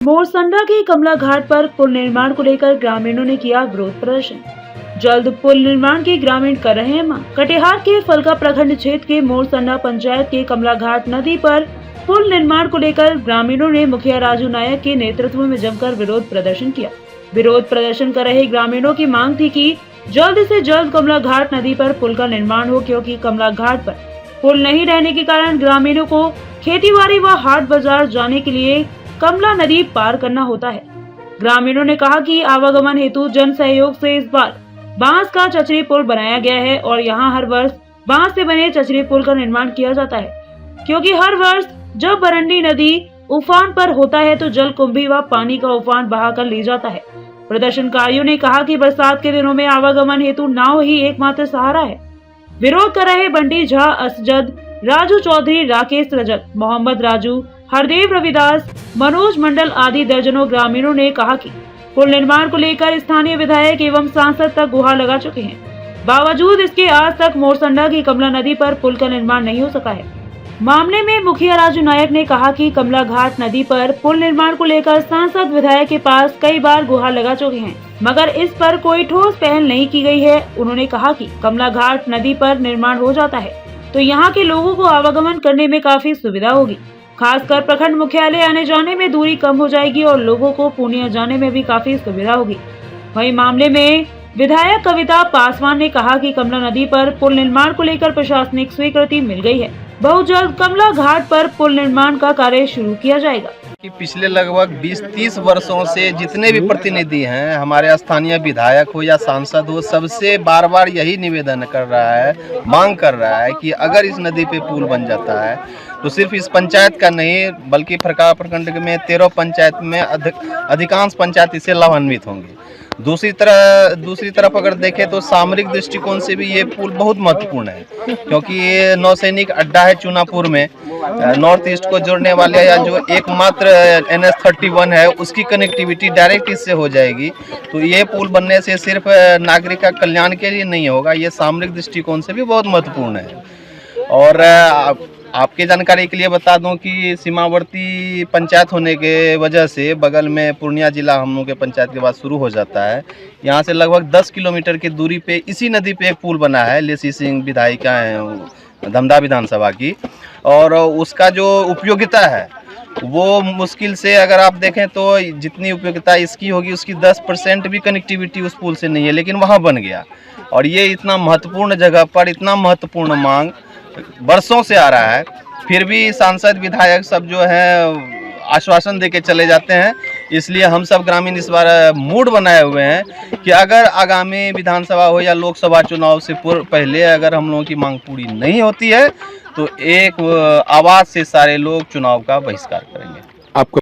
मोरसंडा के कमला घाट पर पुल निर्माण को लेकर ग्रामीणों ने किया विरोध प्रदर्शन। जल्द पुल निर्माण की ग्रामीण कर रहे हैं मांग। कटिहार के फलका प्रखंड क्षेत्र के मोरसंडा पंचायत के कमला घाट नदी पर पुल निर्माण को लेकर ग्रामीणों ने मुखिया राजू नायक के नेतृत्व में जमकर विरोध प्रदर्शन किया। विरोध प्रदर्शन कर रहे ग्रामीणों की मांग थी कि जल्द से जल्द कमला घाट नदी पर पुल का निर्माण हो, क्योंकि कमला घाट पर पुल नहीं रहने के कारण ग्रामीणों को खेतीबाड़ी व हाट बाजार जाने के लिए कमला नदी पार करना होता है। ग्रामीणों ने कहा कि आवागमन हेतु जन सहयोग से इस बार बांस का चचरी पुल बनाया गया है और यहां हर वर्ष बांस से बने चचरी पुल का निर्माण किया जाता है, क्योंकि हर वर्ष जब बरंडी नदी उफान पर होता है तो जल कुंभी व पानी का उफान बहाकर ले जाता है। प्रदर्शनकारियों ने कहा कि बरसात के दिनों में आवागमन हेतु नाव ही एकमात्र सहारा है। विरोध कर रहे बंटी झा, असजद, राजू चौधरी, राकेश रजक, मोहम्मद राजू, हरदेव रविदास, मनोज मंडल आदि दर्जनों ग्रामीणों ने कहा कि पुल निर्माण को लेकर स्थानीय विधायक एवं सांसद तक गुहार लगा चुके हैं। बावजूद इसके आज तक मोरसंडा की कमला नदी पर पुल का निर्माण नहीं हो सका है। मामले में मुखिया राजू नायक ने कहा कि कमला घाट नदी पर पुल निर्माण को लेकर सांसद विधायक के पास कई बार गुहार लगा चुके हैं, मगर इस पर कोई ठोस पहल नहीं की गई है। उन्होंने कहा कि कमला घाट नदी पर निर्माण हो जाता है तो यहाँ के लोगों को आवागमन करने में काफी सुविधा होगी, खासकर प्रखंड मुख्यालय आने जाने में दूरी कम हो जाएगी और लोगों को पूर्णिया जाने में भी काफी सुविधा होगी। वहीं मामले में विधायक कविता पासवान ने कहा कि कमला नदी पर पुल निर्माण को लेकर प्रशासनिक स्वीकृति मिल गई है। बहुत जल्द कमला घाट पर पुल निर्माण का कार्य शुरू किया जाएगा। कि पिछले लगभग 20-30 वर्षों से जितने भी प्रतिनिधि हैं, हमारे स्थानीय विधायक हो या सांसद हो, सबसे बार बार यही निवेदन कर रहा है, मांग कर रहा है कि अगर इस नदी पे पुल बन जाता है तो सिर्फ इस पंचायत का नहीं बल्कि फलका प्रखंड में 13 पंचायत में अधिकांश पंचायत इससे लाभान्वित होंगे। दूसरी तरफ अगर देखें तो सामरिक दृष्टिकोण से भी ये पुल बहुत महत्वपूर्ण है, क्योंकि ये नौसैनिक अड्डा है चुनापुर में, नॉर्थ ईस्ट को जोड़ने वाले या जो एकमात्र NH-31 है उसकी कनेक्टिविटी डायरेक्ट इससे हो जाएगी। तो ये पुल बनने से सिर्फ नागरिक का कल्याण के लिए नहीं होगा, ये सामरिक दृष्टिकोण से भी बहुत महत्वपूर्ण है। और आपके जानकारी के लिए बता दूं कि सीमावर्ती पंचायत होने के वजह से बगल में पूर्णिया जिला हम लोग के पंचायत के बाद शुरू हो जाता है। यहाँ से लगभग 10 किलोमीटर की दूरी पे इसी नदी पे एक पुल बना है, लेसी सिंह विधायिका है धमदा विधानसभा की, और उसका जो उपयोगिता है वो मुश्किल से अगर आप देखें तो जितनी उपयोगिता इसकी होगी उसकी 10% भी कनेक्टिविटी उस पुल से नहीं है, लेकिन वहाँ बन गया। और ये इतना महत्वपूर्ण जगह पर इतना महत्वपूर्ण मांग वर्षों से आ रहा है, फिर भी सांसद विधायक सब जो है आश्वासन देके चले जाते हैं। इसलिए हम सब ग्रामीण इस बार मूड बनाए हुए हैं कि अगर आगामी विधानसभा हो या लोकसभा चुनाव से पहले अगर हम लोगों की मांग पूरी नहीं होती है तो एक आवाज़ से सारे लोग चुनाव का बहिष्कार करेंगे। आपको